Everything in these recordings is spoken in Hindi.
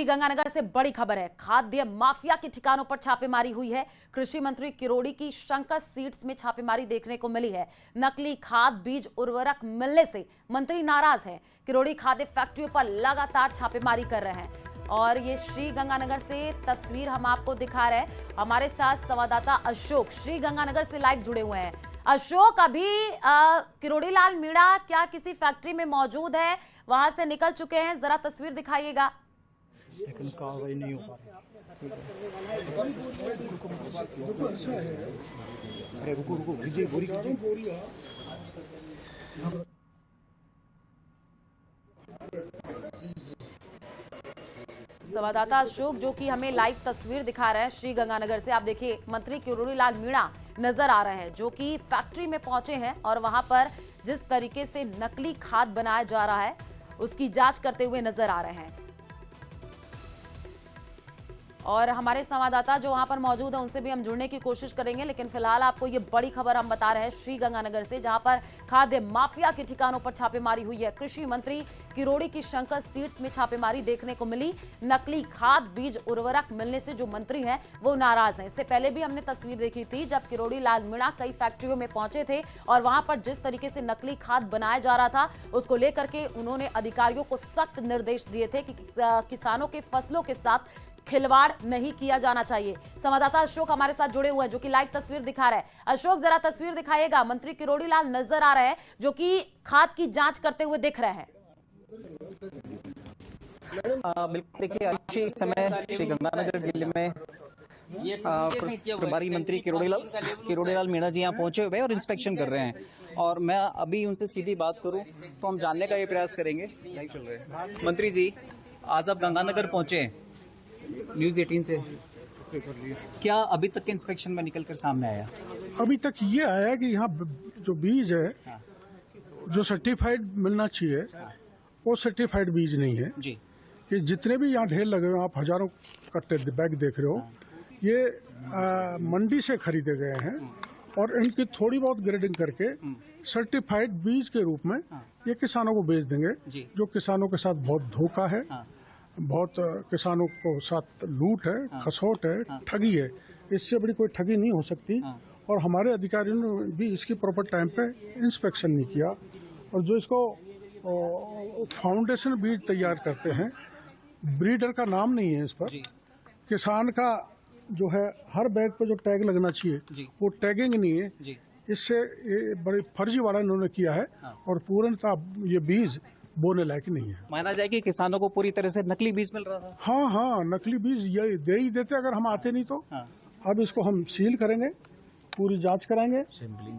श्रीगंगानगर से बड़ी खबर है। खाद्य माफिया के ठिकानों पर छापेमारी हुई है। कृषि मंत्री किरोड़ी की शंकर सीड्स में छापेमारी देखने को मिली है। नकली खाद बीज उर्वरक मिलने से मंत्री नाराज हैं। किरोड़ी खाद्य फैक्ट्रियों पर लगातार छापेमारी कर रहे हैं और ये श्रीगंगानगर से तस्वीर हम आपको दिखा रहे हैं। हमारे साथ संवाददाता अशोक श्रीगंगानगर से लाइव जुड़े हुए हैं। अशोक, अभी किरोड़ी लाल मीणा क्या किसी फैक्ट्री में मौजूद है? वहां से निकल चुके हैं, जरा तस्वीर दिखाइएगा। लेकिन कार्रवाई नहीं हो पा रही। अरे रुको रुको, कीजिए बोरी कीजिए। संवाददाता अशोक जो कि हमें लाइव तस्वीर दिखा रहे हैं श्रीगंगानगर से। आप देखिए, मंत्री किरोड़ी लाल मीणा नजर आ रहे हैं जो कि फैक्ट्री में पहुंचे हैं और वहां पर जिस तरीके से नकली खाद बनाया जा रहा है उसकी जांच करते हुए नजर आ रहे हैं। और हमारे संवाददाता जो वहां पर मौजूद है उनसे भी हम जुड़ने की कोशिश करेंगे, लेकिन फिलहाल आपको ये बड़ी खबर हम बता रहे हैं श्रीगंगानगर से, जहां पर खाद्य माफिया के ठिकानों पर छापेमारी हुई है। कृषि मंत्री किरोड़ी की शंकर सीड्स में छापेमारी देखने को मिली। नकली खाद बीज उर्वरक मिलने से जो मंत्री हैं वो नाराज हैं। इससे पहले भी हमने तस्वीर देखी थी जब किरोड़ी लाल मीणा कई फैक्ट्रियों में पहुंचे थे और वहां पर जिस तरीके से नकली खाद बनाया जा रहा था उसको लेकर के उन्होंने अधिकारियों को सख्त निर्देश दिए थे कि किसानों के फसलों के साथ खिलवाड़ नहीं किया जाना चाहिए। संवाददाता अशोक हमारे साथ जुड़े हुए हैं जो कि लाइव तस्वीर दिखा रहा है। अशोक, जरा तस्वीर दिखाइएगा। मंत्री किरोड़ी लाल नजर आ रहे हैं जो कि खाद की जांच करते हुए दिख रहे हैं। बिल्कुल, देखिए इस समय श्रीगंगानगर जिले में प्रभारी मंत्री किरोड़ी लाल मीणा जी यहाँ पहुंचे हुए और इंस्पेक्शन कर रहे हैं। और मैं अभी उनसे सीधी बात करूं तो हम जानने का ये प्रयास करेंगे। चल रहे हैं मंत्री जी, आज आप गंगानगर पहुंचे हैं न्यूज़ 18 से, क्या अभी तक के इंस्पेक्शन में निकल कर सामने आया? अभी तक ये आया कि यहाँ जो बीज है जो सर्टिफाइड मिलना चाहिए वो सर्टिफाइड बीज नहीं है जी। ये जितने भी यहाँ ढेर लगे हुए, आप हजारों कट्टे बैग देख रहे हो, ये मंडी से खरीदे गए हैं और इनकी थोड़ी बहुत ग्रेडिंग करके सर्टिफाइड बीज के रूप में ये किसानों को बेच देंगे, जो किसानों के साथ बहुत धोखा है, बहुत किसानों को साथ लूट है, खसोट है, ठगी है। इससे बड़ी कोई ठगी नहीं हो सकती। और हमारे अधिकारियों ने भी इसकी प्रॉपर टाइम पे इंस्पेक्शन नहीं किया। और जो इसको फाउंडेशन बीज तैयार करते हैं, ब्रीडर का नाम नहीं है इस पर, किसान का जो है हर बैग पे जो टैग लगना चाहिए वो टैगिंग नहीं है। इससे ये बड़ी फर्जी वाला इन्होंने किया है और पूर्णतः ये बीज बोने लायक नहीं है। माना जाए कि किसानों को पूरी तरह से नकली बीज मिल रहा था। हाँ, नकली बीज ये दे ही देते अगर हम आते नहीं तो। अब इसको हम सील करेंगे, पूरी जांच कराएंगे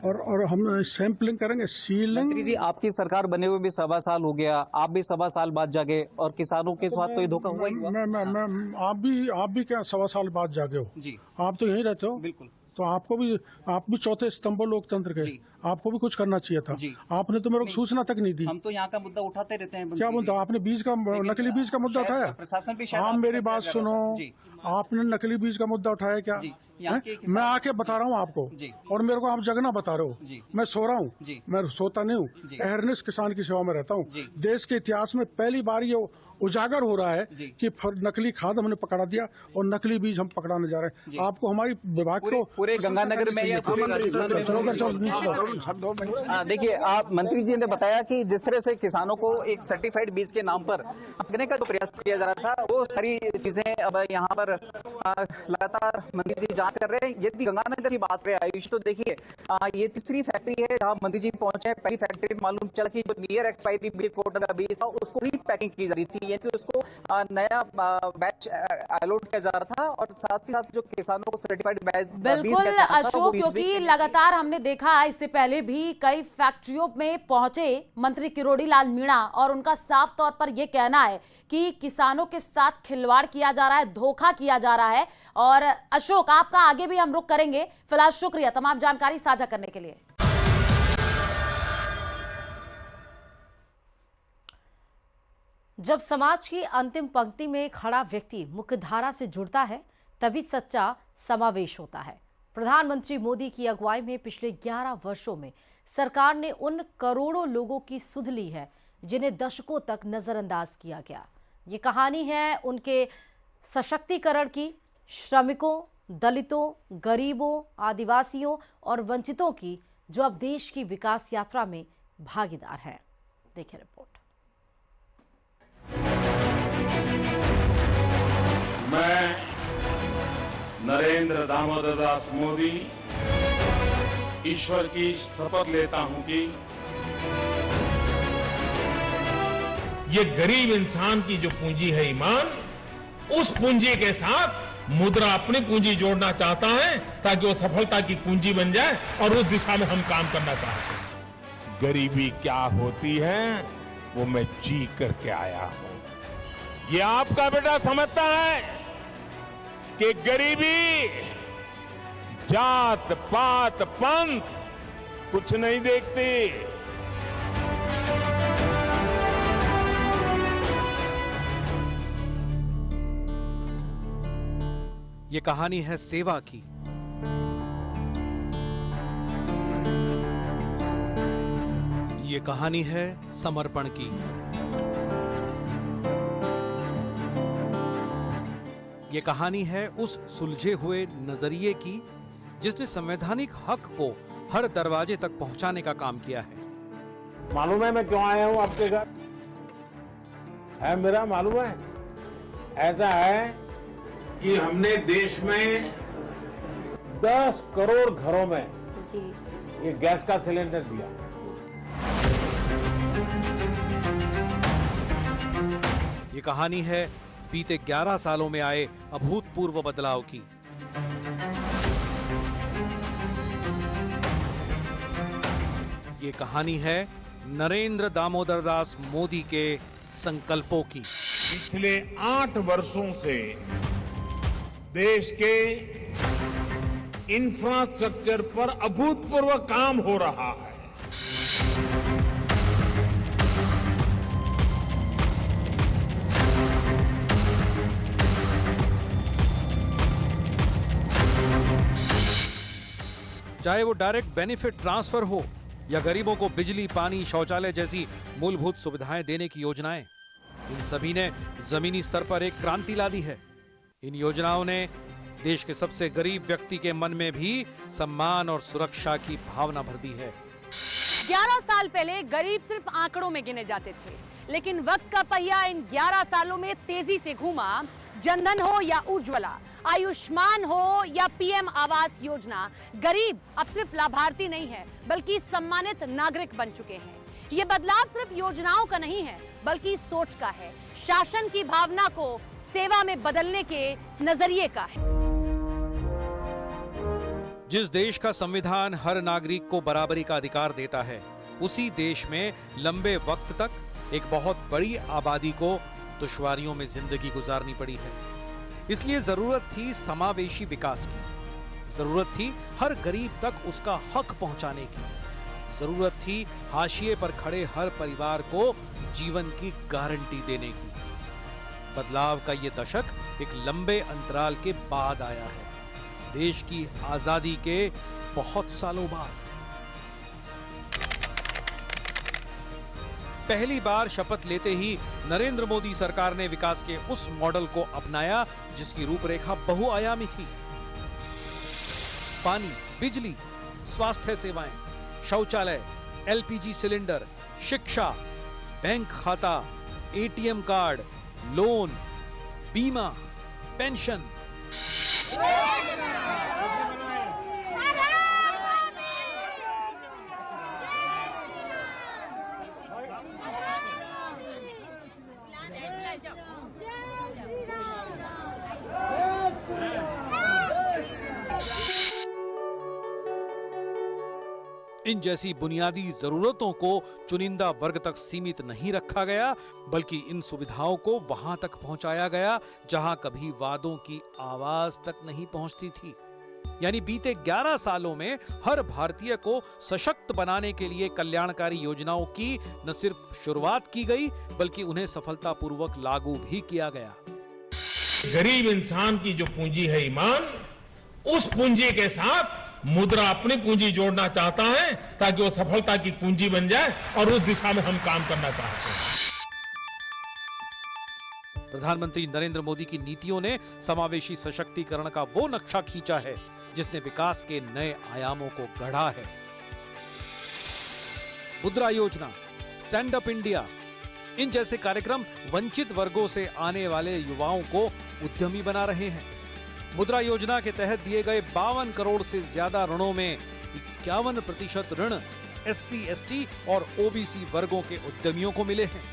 और हम सैंपलिंग करेंगे, सीलिंग। मंत्री जी, आपकी सरकार बने हुए भी 1.25 साल हो गया, आप भी 1.25 साल बाद जागे और किसानों के साथ तो ये धोखा हुआ ही हुआ। आप भी क्या 1.25 साल बाद जागे हो जी? आप तो यहीं रहते हो। बिल्कुल। तो आप भी चौथे स्तंभ लोकतंत्र के, आपको भी कुछ करना चाहिए था। आपने तो मेरे को सूचना तक नहीं दी। हम तो यहाँ का मुद्दा उठाते रहते हैं। क्या मुद्दा? आपने बीज का नकली बीज का मुद्दा उठाया? प्रशासन भी आप मेरी बात सुनो, आपने नकली बीज का मुद्दा उठाया क्या? मैं आके बता रहा हूँ आपको और मेरे को आप जगना बता रहे हो। मैं सो रहा हूँ, मैं सोता नहीं हूँ। अवेयरनेस किसान की सेवा में रहता हूँ। देश के इतिहास में पहली बार ये उजागर हो रहा है कि नकली खाद हमने पकड़ा दिया और नकली बीज हम पकड़ाने जा रहे हैं। आपको हमारी विभाग को पूरे गंगानगर में देखिए, आप मंत्री जी ने बताया कि जिस तरह से किसानों को एक सर्टिफाइड बीज के नाम पर ठगने का जो प्रयास किया जा रहा था, वो सारी चीजें अब यहाँ पर लगातार मंत्री जी जांच कर रहे हैं। यदि गंगानगर की बात करें आयुष, तो देखिए ये तीसरी फैक्ट्री है जहाँ मंत्री जी पहुंचे। पहली फैक्ट्री में मालूम चला कि जो नियर एक्सपायरी कोटा का बीज था उसको रीपैकिंग की जा रही थी, यानी उसको नया बैच अलॉट किया जा रहा था और साथ ही साथ जो किसानों को सर्टिफाइड बैच। बिल्कुल अशोक, क्योंकि लगातार हमने देखा इससे पहले भी कई फैक्ट्रियों में पहुंचे मंत्री किरोड़ी लाल मीणा और उनका साफ तौर पर यह कहना है कि किसानों के साथ खिलवाड़ किया जा रहा है, धोखा किया जा रहा है। और अशोक, आपका आगे भी हम रुख करेंगे। फिलहाल शुक्रिया तमाम जानकारी साझा करने के लिए। जब समाज की अंतिम पंक्ति में खड़ा व्यक्ति मुख्यधारा से जुड़ता है तभी सच्चा समावेश होता है। प्रधानमंत्री मोदी की अगुवाई में पिछले 11 वर्षों में सरकार ने उन करोड़ों लोगों की सुध ली है जिन्हें दशकों तक नजरअंदाज किया गया। ये कहानी है उनके सशक्तिकरण की, श्रमिकों, दलितों, गरीबों, आदिवासियों और वंचितों की, जो अब देश की विकास यात्रा में भागीदार हैं। देखिए रिपोर्ट। मैं नरेंद्र दामोदर दास मोदी ईश्वर की शपथ लेता हूं कि ये गरीब इंसान की जो पूंजी है ईमान, उस पूंजी के साथ मुद्रा अपनी पूंजी जोड़ना चाहता है ताकि वो सफलता की कुंजी बन जाए और उस दिशा में हम काम करना चाहते हैं। गरीबी क्या होती है वो मैं जी करके आया हूं। ये आपका बेटा समझता है कि गरीबी जात पात पंथ कुछ नहीं देखती। ये कहानी है सेवा की। ये कहानी है समर्पण की। ये कहानी है उस सुलझे हुए नजरिए की जिसने संवैधानिक हक को हर दरवाजे तक पहुंचाने का काम किया है। मालूम है मैं क्यों आया हूं आपके घर? है मेरा मालूम है? ऐसा है कि हमने देश में 10 करोड़ घरों में ये गैस का सिलेंडर दिया। ये कहानी है बीते 11 सालों में आए अभूतपूर्व बदलाव की। ये कहानी है नरेंद्र दामोदर दास मोदी के संकल्पों की। पिछले 8 वर्षों से देश के इंफ्रास्ट्रक्चर पर अभूतपूर्व काम हो रहा है। चाहे वो डायरेक्ट बेनिफिट ट्रांसफर हो या गरीबों को बिजली, पानी, शौचालय जैसी मूलभूत सुविधाएं देने की योजनाएं, इन सभी ने जमीनी स्तर पर एक क्रांति ला दी है। इन योजनाओं ने देश के सबसे गरीब व्यक्ति के मन में भी सम्मान और सुरक्षा की भावना भर दी है। 11 साल पहले गरीब सिर्फ आंकड़ों में गिने जाते थे, लेकिन वक्त का पहिया इन 11 सालों में तेजी से घूमा। जनधन हो या उज्ज्वला, आयुष्मान हो या पीएम आवास योजना, गरीब अब सिर्फ लाभार्थी नहीं है बल्कि सम्मानित नागरिक बन चुके हैं। ये बदलाव सिर्फ योजनाओं का नहीं है बल्कि सोच का है, शासन की भावना को सेवा में बदलने के नजरिए का है। जिस देश का संविधान हर नागरिक को बराबरी का अधिकार देता है, उसी देश में लंबे वक्त तक एक बहुत बड़ी आबादी को दुश्वारियों में जिंदगी गुजारनी पड़ी है। इसलिए जरूरत थी समावेशी विकास की, जरूरत थी हर गरीब तक उसका हक पहुंचाने की, जरूरत थी हाशिए पर खड़े हर परिवार को जीवन की गारंटी देने की। बदलाव का ये दशक एक लंबे अंतराल के बाद आया है, देश की आजादी के बहुत सालों बाद। पहली बार शपथ लेते ही नरेंद्र मोदी सरकार ने विकास के उस मॉडल को अपनाया जिसकी रूपरेखा बहुआयामी थी। पानी, बिजली, स्वास्थ्य सेवाएं, शौचालय, एलपीजी सिलेंडर, शिक्षा, बैंक खाता, एटीएम कार्ड, लोन, बीमा, पेंशन। इन जैसी बुनियादी जरूरतों को चुनिंदा वर्ग तक सीमित नहीं रखा गया, बल्कि इन सुविधाओं को वहां तक पहुंचाया गया जहां कभी वादों की आवाज तक नहीं पहुंचती थी। यानी बीते 11 सालों में हर भारतीय को सशक्त बनाने के लिए कल्याणकारी योजनाओं की न सिर्फ शुरुआत की गई बल्कि उन्हें सफलतापूर्वक लागू भी किया गया। गरीब इंसान की जो पूंजी है ईमान, उस पूंजी के साथ मुद्रा अपनी पूंजी जोड़ना चाहता है ताकि वो सफलता की कुंजी बन जाए और उस दिशा में हम काम करना चाहते हैं। प्रधानमंत्री नरेंद्र मोदी की नीतियों ने समावेशी सशक्तिकरण का वो नक्शा खींचा है जिसने विकास के नए आयामों को गढ़ा है। मुद्रा योजना, स्टैंड अप इंडिया, इन जैसे कार्यक्रम वंचित वर्गों से आने वाले युवाओं को उद्यमी बना रहे हैं। मुद्रा योजना के तहत दिए गए 52 करोड़ से ज्यादा ऋणों में 51% ऋण SC, ST और OBC वर्गों के उद्यमियों को मिले हैं।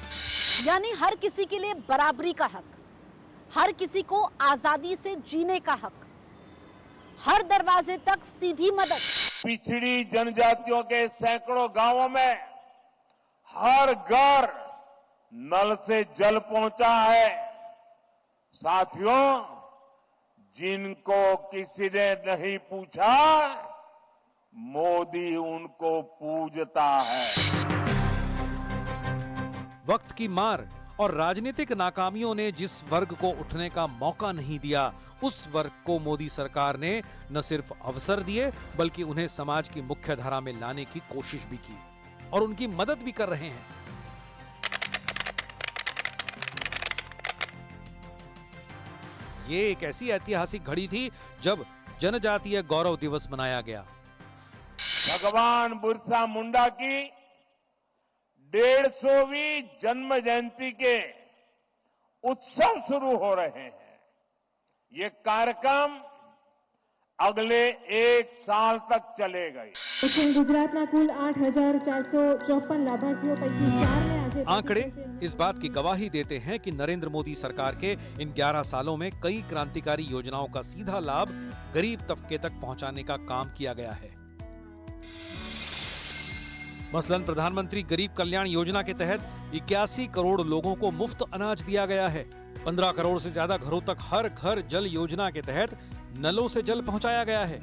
यानी हर किसी के लिए बराबरी का हक, हर किसी को आजादी से जीने का हक, हर दरवाजे तक सीधी मदद। पिछड़ी जनजातियों के सैकड़ों गांवों में हर घर नल से जल पहुंचा है। साथियों, जिनको किसी ने नहीं पूछा, मोदी उनको पूजता है। वक्त की मार और राजनीतिक नाकामियों ने जिस वर्ग को उठने का मौका नहीं दिया, उस वर्ग को मोदी सरकार ने न सिर्फ अवसर दिए बल्कि उन्हें समाज की मुख्य धारा में लाने की कोशिश भी की और उनकी मदद भी कर रहे हैं। ये एक ऐसी ऐतिहासिक घड़ी थी जब जनजातीय गौरव दिवस मनाया गया। भगवान बिरसा मुंडा की 150वीं जन्म जयंती के उत्सव शुरू हो रहे हैं। ये कार्यक्रम अगले 1 साल तक चलेगा। गुजरातना कुल 8,454 लाभार्थियों पैकी 4 ने आज आंकड़े इस बात की गवाही देते हैं कि नरेंद्र मोदी सरकार के इन 11 सालों में कई क्रांतिकारी योजनाओं का सीधा लाभ गरीब तबके तक पहुंचाने का काम किया गया है। मसलन प्रधानमंत्री गरीब कल्याण योजना के तहत 81 करोड़ लोगों को मुफ्त अनाज दिया गया है। 15 करोड़ से ज्यादा घरों तक हर घर जल योजना के तहत नलों से जल पहुंचाया गया है।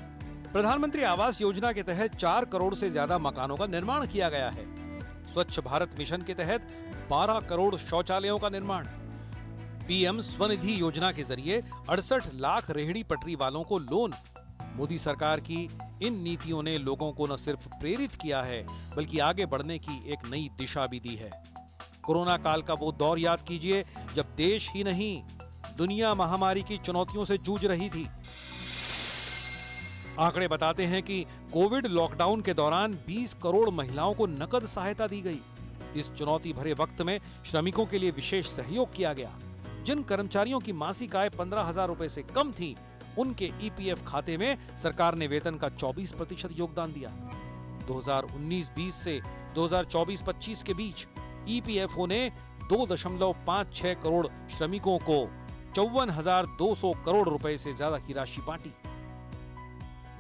प्रधानमंत्री आवास योजना के तहत 4 करोड़ से ज्यादा मकानों का निर्माण किया गया है। स्वच्छ भारत मिशन के तहत 12 करोड़ शौचालयों का निर्माण। PM स्वनिधि योजना के जरिए 68 लाख रेहड़ी पटरी वालों को लोन। मोदी सरकार की इन नीतियों ने लोगों को न सिर्फ प्रेरित किया है बल्कि आगे बढ़ने की एक नई दिशा भी दी है। कोरोना काल का वो दौर याद कीजिए जब देश ही नहीं दुनिया महामारी की चुनौतियों से जूझ रही थी। आंकड़े बताते हैं कि कोविड लॉकडाउन के दौरान 20 करोड़ महिलाओं को नकद सहायता दी गई। इस चुनौती भरे वक्त में श्रमिकों के लिए विशेष सहयोग किया गया। जिन कर्मचारियों की मासिक आय 15,000 रुपए से कम थी, उनके EPF खाते में सरकार ने वेतन का 24% योगदान दिया। 2019-20 से 2024-25 के बीच EPFO ने 2.56 करोड़ श्रमिकों को 54,200 करोड़ रुपए से ज्यादा की राशि बांटी,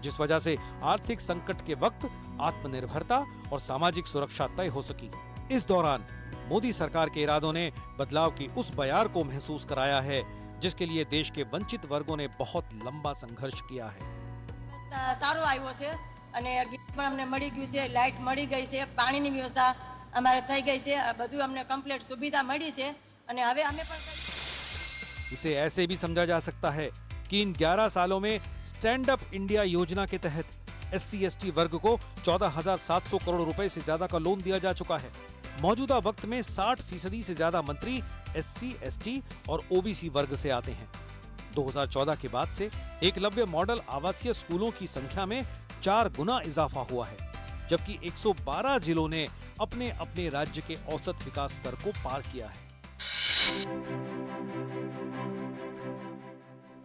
जिस वजह से आर्थिक संकट के वक्त आत्मनिर्भरता और सामाजिक सुरक्षा तय हो सकी। इस दौरान मोदी सरकार के इरादों ने बदलाव की उस बयार को महसूस कराया है जिसके लिए देश के वंचित वर्गों ने बहुत लंबा संघर्ष किया है। સારો આવ્યો છે અને ગેસ પણ અમને મળી ગયું છે, લાઇટ મળી ગઈ છે, પાણીની વ્યવસ્થા અમારે થઈ ગઈ છે, બધું અમને કમ્પ્લીટ સુવિધા મળી છે અને હવે અમે પણ इसे ऐसे भी समझा जा सकता है कि इन 11 सालों में स्टैंड अप इंडिया योजना के तहत SC/ST वर्ग को 14,700 करोड़ रुपए से ज्यादा का लोन दिया जा चुका है। मौजूदा वक्त में 60% से ज्यादा मंत्री SC, ST और OBC वर्ग से आते हैं। 2014 के बाद से एकलव्य मॉडल आवासीय स्कूलों की संख्या में 4 गुना इजाफा हुआ है, जबकि 112 जिलों ने अपने अपने राज्य के औसत विकास स्तर को पार किया है।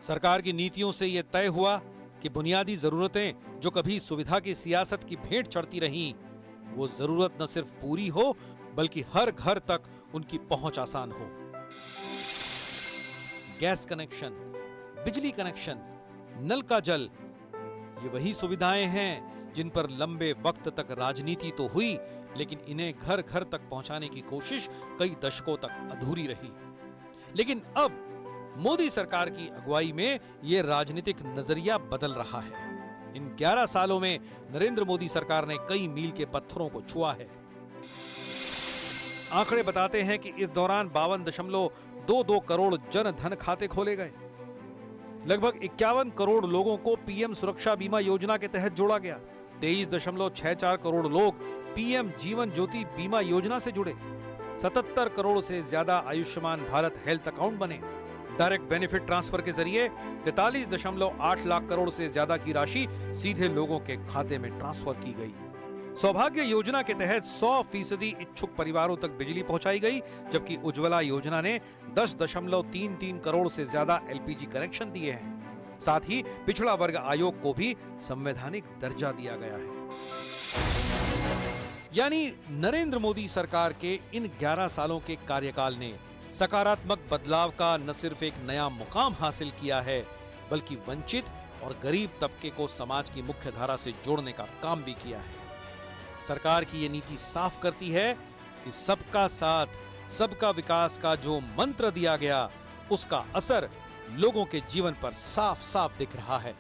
सरकार की नीतियों से यह तय हुआ कि बुनियादी जरूरतें जो कभी सुविधा की सियासत की भेंट चढ़ती रहीं, वो जरूरत न सिर्फ पूरी हो बल्कि हर घर तक उनकी पहुंच आसान हो। गैस कनेक्शन, बिजली कनेक्शन, नल का जल, ये वही सुविधाएं हैं जिन पर लंबे वक्त तक राजनीति तो हुई, लेकिन इन्हें घर घर तक पहुंचाने की कोशिश कई दशकों तक अधूरी रही। लेकिन अब मोदी सरकार की अगुवाई में यह राजनीतिक नजरिया बदल रहा है। इन 11 सालों में नरेंद्र मोदी सरकार ने कई मील के पत्थरों को छुआ है। आंकड़े बताते हैं कि इस दौरान 52.22 करोड़ जन धन खाते खोले गए। लगभग 51 करोड़ लोगों को PM सुरक्षा बीमा योजना के तहत जोड़ा गया। 23.64 करोड़ लोग PM जीवन ज्योति बीमा योजना से जुड़े। 77 करोड़ से ज्यादा आयुष्मान भारत हेल्थ अकाउंट बने। डायरेक्ट बेनिफिट ट्रांसफर के जरिए 43.8 लाख करोड़ से ज्यादा की राशि सीधे लोगों के खाते में ट्रांसफर की गई। सौभाग्य योजना के तहत 100% इच्छुक परिवारों तक बिजली पहुंचाई गई, जबकि उज्ज्वला योजना ने 10.33 करोड़ से ज्यादा एलपीजी कनेक्शन दिए हैं। साथ ही पिछड़ा वर्ग आयोग को भी संवैधानिक दर्जा दिया गया है। यानी नरेंद्र मोदी सरकार के इन 11 सालों के कार्यकाल ने सकारात्मक बदलाव का न सिर्फ एक नया मुकाम हासिल किया है, बल्कि वंचित और गरीब तबके को समाज की मुख्य धारा से जोड़ने का काम भी किया है। सरकार की ये नीति साफ करती है कि सबका साथ, सबका विकास का जो मंत्र दिया गया, उसका असर लोगों के जीवन पर साफ साफ दिख रहा है।